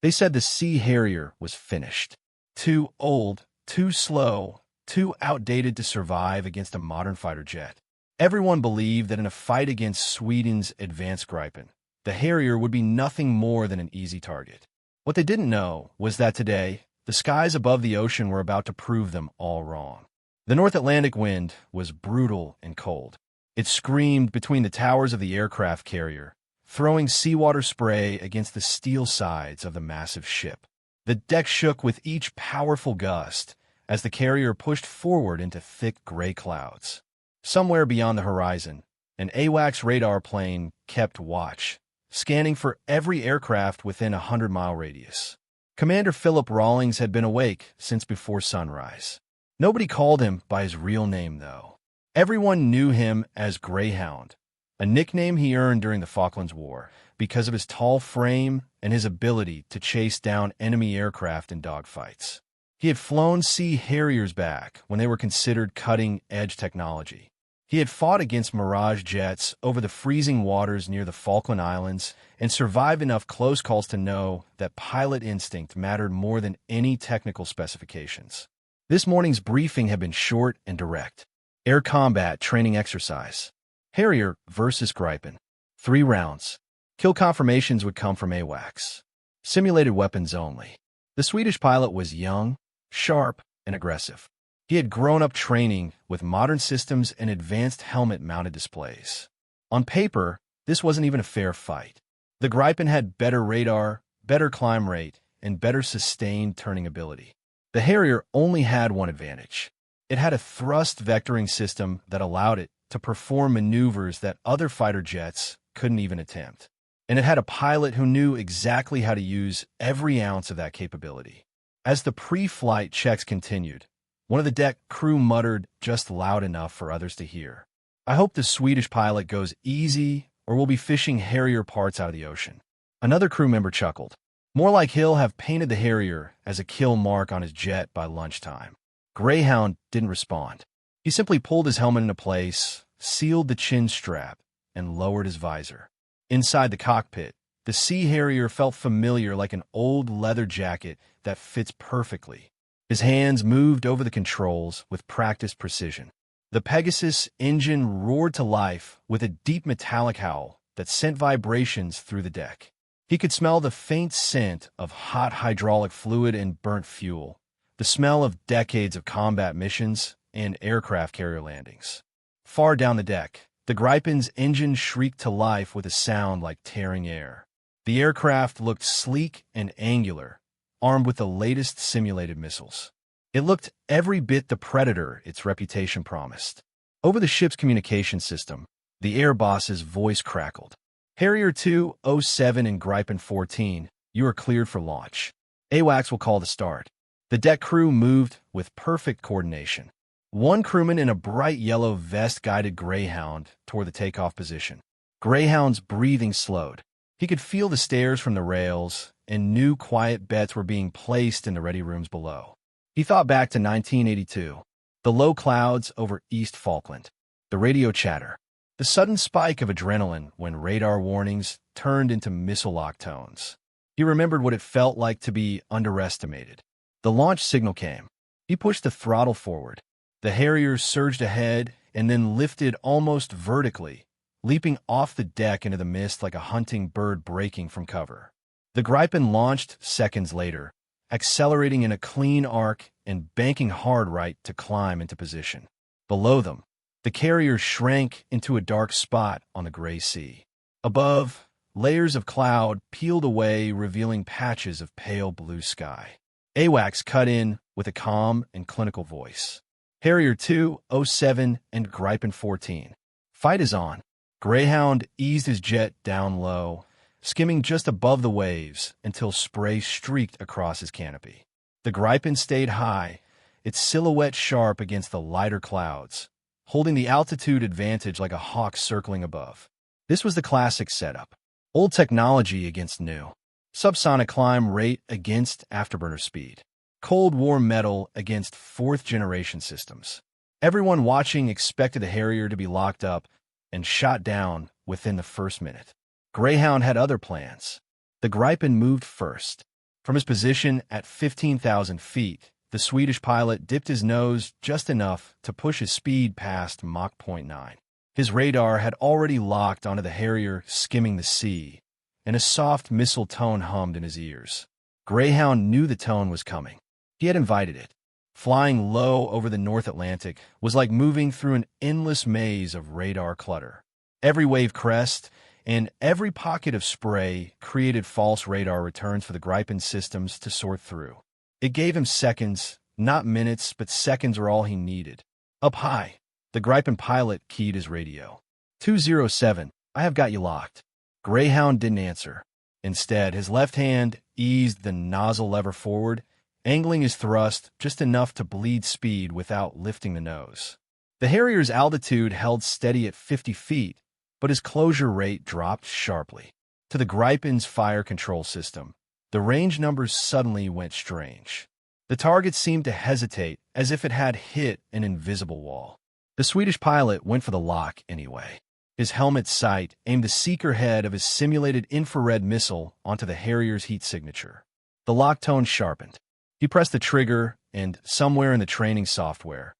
They said the Sea Harrier was finished. Too old, too slow, too outdated to survive against a modern fighter jet. Everyone believed that in a fight against Sweden's advanced Gripen, the Harrier would be nothing more than an easy target. What they didn't know was that today, the skies above the ocean were about to prove them all wrong. The North Atlantic wind was brutal and cold. It screamed between the towers of the aircraft carrier, throwing seawater spray against the steel sides of the massive ship. The deck shook with each powerful gust as the carrier pushed forward into thick gray clouds. Somewhere beyond the horizon, an AWACS radar plane kept watch, scanning for every aircraft within a 100-mile radius. Commander Philip Rawlings had been awake since before sunrise. Nobody called him by his real name, though. Everyone knew him as Greyhound, a nickname he earned during the Falklands War because of his tall frame and his ability to chase down enemy aircraft in dogfights. He had flown Sea Harriers back when they were considered cutting-edge technology. He had fought against Mirage jets over the freezing waters near the Falkland Islands and survived enough close calls to know that pilot instinct mattered more than any technical specifications. This morning's briefing had been short and direct. Air combat training exercise. Harrier versus Gripen. 3 rounds. Kill confirmations would come from AWACS. Simulated weapons only. The Swedish pilot was young, sharp, and aggressive. He had grown up training with modern systems and advanced helmet-mounted displays. On paper, this wasn't even a fair fight. The Gripen had better radar, better climb rate, and better sustained turning ability. The Harrier only had one advantage. It had a thrust vectoring system that allowed it to perform maneuvers that other fighter jets couldn't even attempt. And it had a pilot who knew exactly how to use every ounce of that capability. As the pre-flight checks continued, one of the deck crew muttered just loud enough for others to hear. "I hope the Swedish pilot goes easy or we'll be fishing Harrier parts out of the ocean." Another crew member chuckled. More like he'll have painted the Harrier as a kill mark on his jet by lunchtime. Greyhound didn't respond. He simply pulled his helmet into place, sealed the chin strap, and lowered his visor. Inside the cockpit, the Sea Harrier felt familiar like an old leather jacket that fits perfectly. His hands moved over the controls with practiced precision. The Pegasus engine roared to life with a deep metallic howl that sent vibrations through the deck. He could smell the faint scent of hot hydraulic fluid and burnt fuel, the smell of decades of combat missions and aircraft carrier landings. Far down the deck, the Gripen's engine shrieked to life with a sound like tearing air. The aircraft looked sleek and angular, armed with the latest simulated missiles. It looked every bit the Predator its reputation promised. Over the ship's communication system, the air boss's voice crackled. "Harrier 207 and Gripen 14, you are cleared for launch. AWACS will call the start." The deck crew moved with perfect coordination. One crewman in a bright yellow vest guided Greyhound toward the takeoff position. Greyhound's breathing slowed. He could feel the stairs from the rails, and new quiet bets were being placed in the ready rooms below. He thought back to 1982, the low clouds over East Falkland, the radio chatter, the sudden spike of adrenaline when radar warnings turned into missile-lock tones. He remembered what it felt like to be underestimated. The launch signal came. He pushed the throttle forward. The Harrier surged ahead and then lifted almost vertically, leaping off the deck into the mist like a hunting bird breaking from cover. The Gripen launched seconds later, accelerating in a clean arc and banking hard right to climb into position. Below them, the carrier shrank into a dark spot on the gray sea. Above, layers of cloud peeled away, revealing patches of pale blue sky. AWACS cut in with a calm and clinical voice. "Harrier 207 and Gripen 14. Fight is on." Greyhound eased his jet down low, skimming just above the waves until spray streaked across his canopy. The Gripen stayed high, its silhouette sharp against the lighter clouds, holding the altitude advantage like a hawk circling above. This was the classic setup. Old technology against new. Subsonic climb rate against afterburner speed. Cold War metal against fourth-generation systems. Everyone watching expected the Harrier to be locked up and shot down within the first minute. Greyhound had other plans. The Gripen moved first. From his position at 15,000 feet, the Swedish pilot dipped his nose just enough to push his speed past Mach 0.9. His radar had already locked onto the Harrier skimming the sea, and a soft missile tone hummed in his ears. Greyhound knew the tone was coming. He had invited it. Flying low over the North Atlantic was like moving through an endless maze of radar clutter. Every wave crest and every pocket of spray created false radar returns for the Gripen systems to sort through. It gave him seconds, not minutes, but seconds were all he needed. Up high, the Gripen pilot keyed his radio. 207, I have got you locked. Greyhound didn't answer. Instead, his left hand eased the nozzle lever forward, angling his thrust just enough to bleed speed without lifting the nose. The Harrier's altitude held steady at 50 feet, but his closure rate dropped sharply. To the Gripen's fire control system, the range numbers suddenly went strange. The target seemed to hesitate, as if it had hit an invisible wall. The Swedish pilot went for the lock anyway. His helmet sight aimed the seeker head of his simulated infrared missile onto the Harrier's heat signature. The lock tone sharpened. He pressed the trigger, and somewhere in the training software,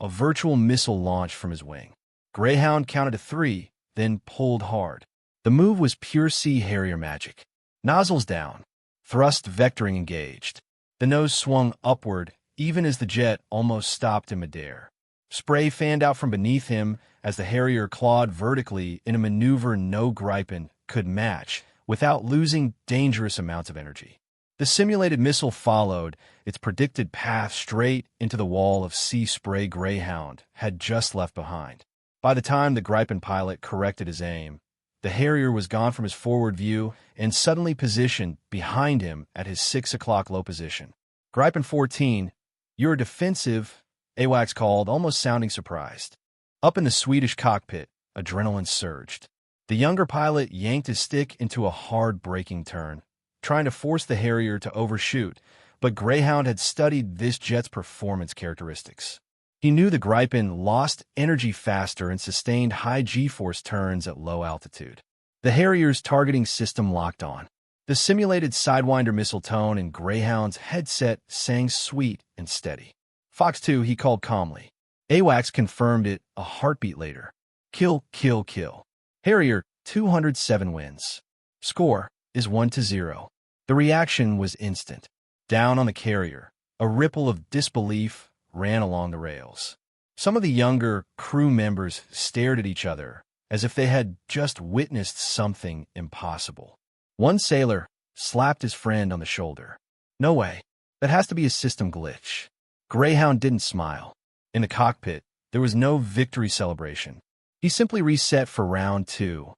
a virtual missile launched from his wing. Greyhound counted to 3, then pulled hard. The move was pure Sea Harrier magic. Nozzles down, thrust vectoring engaged. The nose swung upward, even as the jet almost stopped in midair. Spray fanned out from beneath him as the Harrier clawed vertically in a maneuver no Gripen could match without losing dangerous amounts of energy. The simulated missile followed, its predicted path straight into the wall of sea spray Greyhound had just left behind. By the time the Gripen pilot corrected his aim, the Harrier was gone from his forward view and suddenly positioned behind him at his 6 o'clock low position. Gripen 14, you're defensive, AWACS called, almost sounding surprised. Up in the Swedish cockpit, adrenaline surged. The younger pilot yanked his stick into a hard braking turn, trying to force the Harrier to overshoot, but Greyhound had studied this jet's performance characteristics. He knew the Gripen lost energy faster and sustained high G-force turns at low altitude. The Harrier's targeting system locked on. The simulated Sidewinder missile tone in Greyhound's headset sang sweet and steady. Fox 2, he called calmly. AWACS confirmed it a heartbeat later. Kill, kill, kill. Harrier, 207 wins. Score is 1-0. The reaction was instant. Down on the carrier, a ripple of disbelief ran along the rails. Some of the younger crew members stared at each other as if they had just witnessed something impossible. One sailor slapped his friend on the shoulder. No way. That has to be a system glitch. Greyhound didn't smile. In the cockpit, there was no victory celebration. He simply reset for round 2,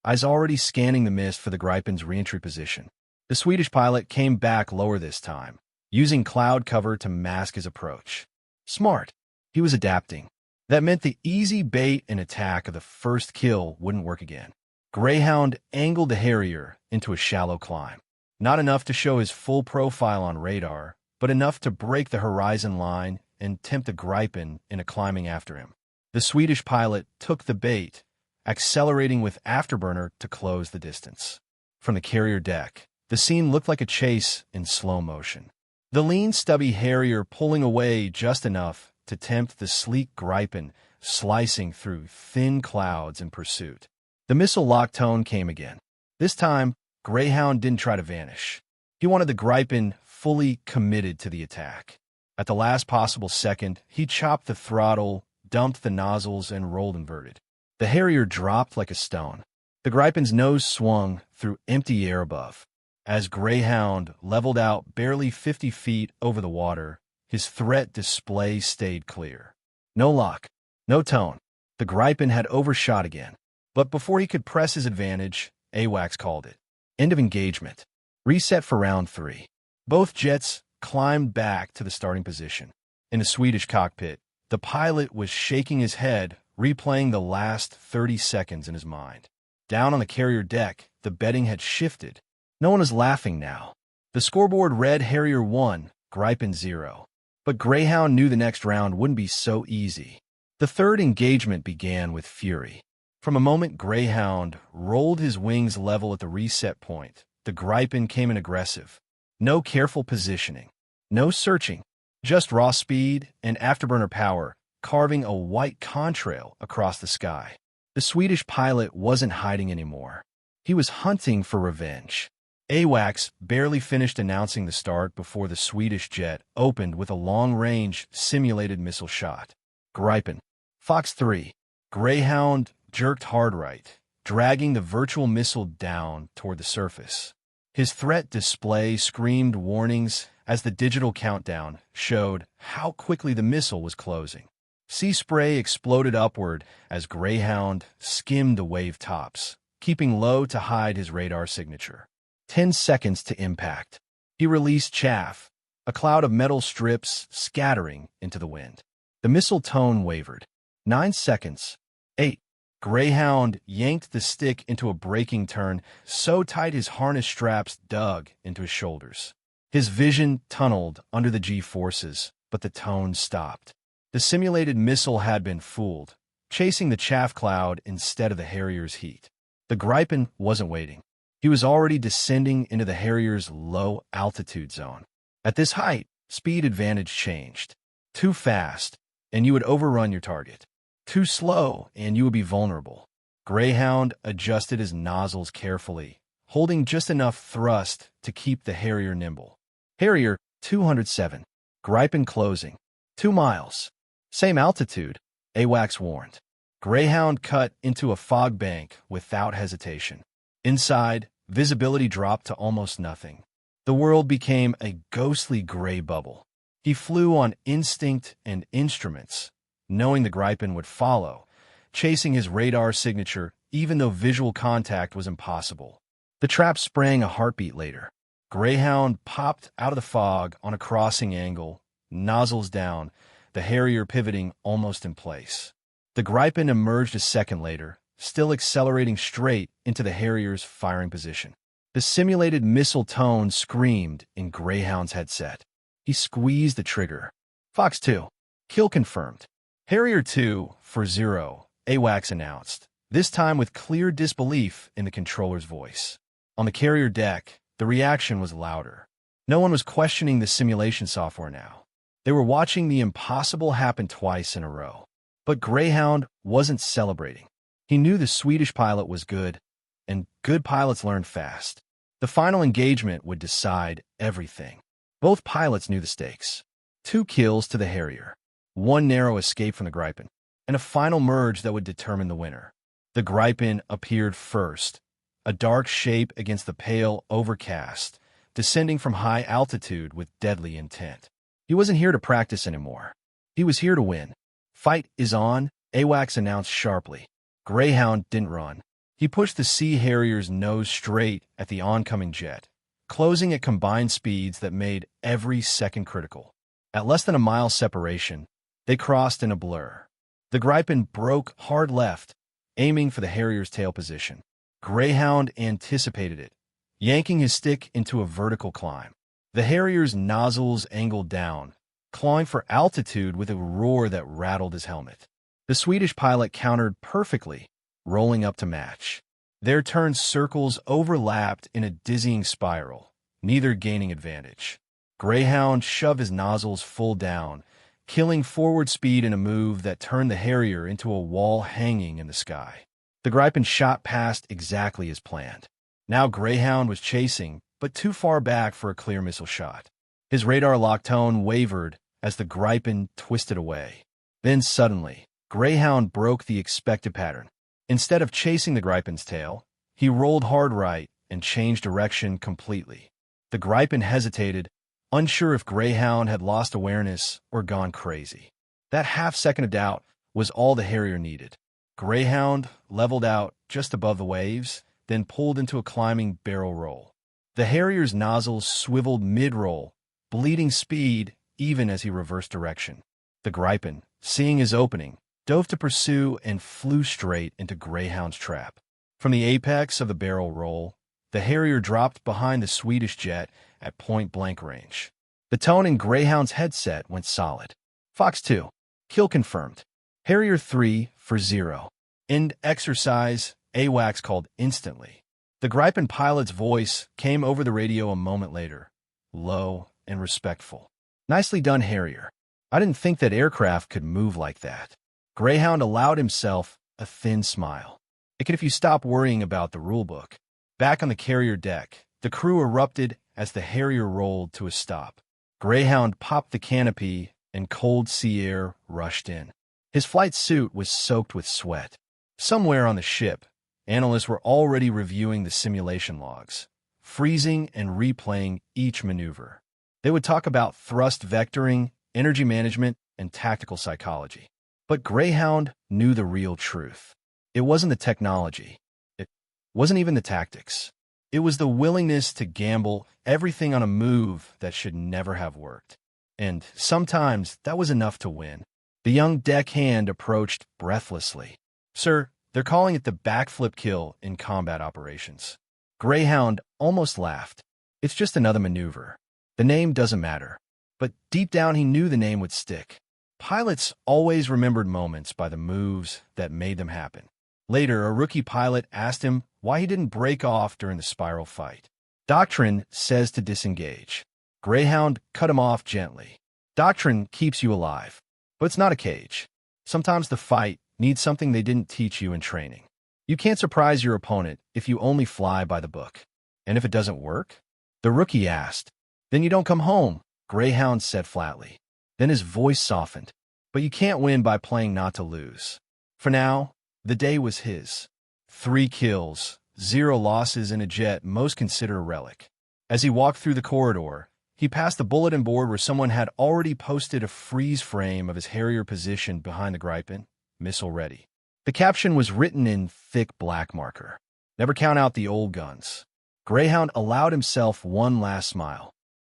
eyes already scanning the mist for the Gripen's reentry position. The Swedish pilot came back lower this time, using cloud cover to mask his approach. Smart. He was adapting. That meant the easy bait and attack of the first kill wouldn't work again. Greyhound angled the Harrier into a shallow climb. Not enough to show his full profile on radar, but enough to break the horizon line and tempt the Gripen into climbing after him. The Swedish pilot took the bait, accelerating with afterburner to close the distance. From the carrier deck, the scene looked like a chase in slow motion. The lean, stubby Harrier pulling away just enough to tempt the sleek Gripen slicing through thin clouds in pursuit. The missile lock tone came again. This time, Greyhound didn't try to vanish. He wanted the Gripen fully committed to the attack. At the last possible second, he chopped the throttle, dumped the nozzles, and rolled inverted. The Harrier dropped like a stone. The Gripen's nose swung through empty air above. As Greyhound leveled out barely 50 feet over the water, his threat display stayed clear. No lock, no tone. The Gripen had overshot again. But before he could press his advantage, AWACS called it. End of engagement. Reset for round 3. Both jets climbed back to the starting position. In the Swedish cockpit, the pilot was shaking his head, replaying the last 30 seconds in his mind. Down on the carrier deck, the betting had shifted. No one was laughing now. The scoreboard read Harrier 1, Gripen 0. But Greyhound knew the next round wouldn't be so easy. The third engagement began with fury. From a moment Greyhound rolled his wings level at the reset point, the Gripen came in aggressive. No careful positioning. No searching. Just raw speed and afterburner power, carving a white contrail across the sky. The Swedish pilot wasn't hiding anymore. He was hunting for revenge. AWACS barely finished announcing the start before the Swedish jet opened with a long-range simulated missile shot. Gripen. Fox 3. Greyhound jerked hard right, dragging the virtual missile down toward the surface. His threat display screamed warnings as the digital countdown showed how quickly the missile was closing. Sea spray exploded upward as Greyhound skimmed the wave tops, keeping low to hide his radar signature. 10 seconds to impact. He released chaff, a cloud of metal strips scattering into the wind. The missile tone wavered. 9 seconds. 8. Greyhound yanked the stick into a braking turn so tight his harness straps dug into his shoulders. His vision tunneled under the G-forces, but the tone stopped. The simulated missile had been fooled, chasing the chaff cloud instead of the Harrier's heat. The Gripen wasn't waiting. He was already descending into the Harrier's low-altitude zone. At this height, speed advantage changed. Too fast, and you would overrun your target. Too slow, and you would be vulnerable. Greyhound adjusted his nozzles carefully, holding just enough thrust to keep the Harrier nimble. Harrier 207. Gripen closing. 2 miles. Same altitude, AWACS warned. Greyhound cut into a fog bank without hesitation. Inside, visibility dropped to almost nothing. The world became a ghostly gray bubble. He flew on instinct and instruments, knowing the Gripen would follow, chasing his radar signature even though visual contact was impossible. The trap sprang a heartbeat later. Greyhound popped out of the fog on a crossing angle, nozzles down, the Harrier pivoting almost in place. The Gripen emerged a second later, still accelerating straight into the Harrier's firing position. The simulated missile tone screamed in Greyhound's headset. He squeezed the trigger. Fox 2. Kill confirmed. Harrier 2 for 0, AWACS announced, this time with clear disbelief in the controller's voice. On the carrier deck, the reaction was louder. No one was questioning the simulation software now. They were watching the impossible happen twice in a row. But Greyhound wasn't celebrating. He knew the Swedish pilot was good, and good pilots learn fast. The final engagement would decide everything. Both pilots knew the stakes. 2 kills to the Harrier, 1 narrow escape from the Gripen, and a final merge that would determine the winner. The Gripen appeared first, a dark shape against the pale overcast, descending from high altitude with deadly intent. He wasn't here to practice anymore. He was here to win. Fight is on, AWACS announced sharply. Greyhound didn't run. He pushed the Sea Harrier's nose straight at the oncoming jet, closing at combined speeds that made every second critical. At less than a mile separation, they crossed in a blur. The Gripen broke hard left, aiming for the Harrier's tail position. Greyhound anticipated it, yanking his stick into a vertical climb. The Harrier's nozzles angled down, clawing for altitude with a roar that rattled his helmet. The Swedish pilot countered perfectly, rolling up to match. Their turn circles overlapped in a dizzying spiral, neither gaining advantage. Greyhound shoved his nozzles full down, killing forward speed in a move that turned the Harrier into a wall hanging in the sky. The Gripen shot past exactly as planned. Now Greyhound was chasing, but too far back for a clear missile shot. His radar lock tone wavered as the Gripen twisted away. Then suddenly, Greyhound broke the expected pattern. Instead of chasing the Gripen's tail, he rolled hard right and changed direction completely. The Gripen hesitated, unsure if Greyhound had lost awareness or gone crazy. That half-second of doubt was all the Harrier needed. Greyhound leveled out just above the waves, then pulled into a climbing barrel roll. The Harrier's nozzles swiveled mid-roll, bleeding speed even as he reversed direction. The Gripen, seeing his opening, dove to pursue and flew straight into Greyhound's trap. From the apex of the barrel roll, the Harrier dropped behind the Swedish jet at point-blank range. The tone in Greyhound's headset went solid. Fox 2. Kill confirmed. Harrier 3 for 0. End exercise, AWACS called instantly. The Gripen pilot's voice came over the radio a moment later. low, and respectful. "Nicely done, Harrier. I didn't think that aircraft could move like that." Greyhound allowed himself a thin smile. "It can if you stop worrying about the rulebook." Back on the carrier deck, the crew erupted as the Harrier rolled to a stop. Greyhound popped the canopy, and cold sea air rushed in. His flight suit was soaked with sweat. Somewhere on the ship, analysts were already reviewing the simulation logs, freezing and replaying each maneuver. They would talk about thrust vectoring, energy management, and tactical psychology. But Greyhound knew the real truth. It wasn't the technology. It wasn't even the tactics. It was the willingness to gamble everything on a move that should never have worked. And sometimes that was enough to win. The young deckhand approached breathlessly. "Sir, they're calling it the backflip kill in combat operations." Greyhound almost laughed. "It's just another maneuver. The name doesn't matter." But deep down he knew the name would stick. Pilots always remembered moments by the moves that made them happen. Later, a rookie pilot asked him why he didn't break off during the spiral fight. "Doctrine says to disengage." Greyhound cut him off gently. "Doctrine keeps you alive, but it's not a cage. Sometimes the fight needs something they didn't teach you in training. You can't surprise your opponent if you only fly by the book." "And if it doesn't work?" the rookie asked. "Then you don't come home," Greyhound said flatly. Then his voice softened. "But you can't win by playing not to lose." For now, the day was his. 3 kills, 0 losses in a jet most consider a relic. As he walked through the corridor, he passed the bulletin board where someone had already posted a freeze frame of his Harrier positioned behind the Gripen, missile ready. The caption was written in thick black marker. "Never count out the old guns." Greyhound allowed himself one last smile.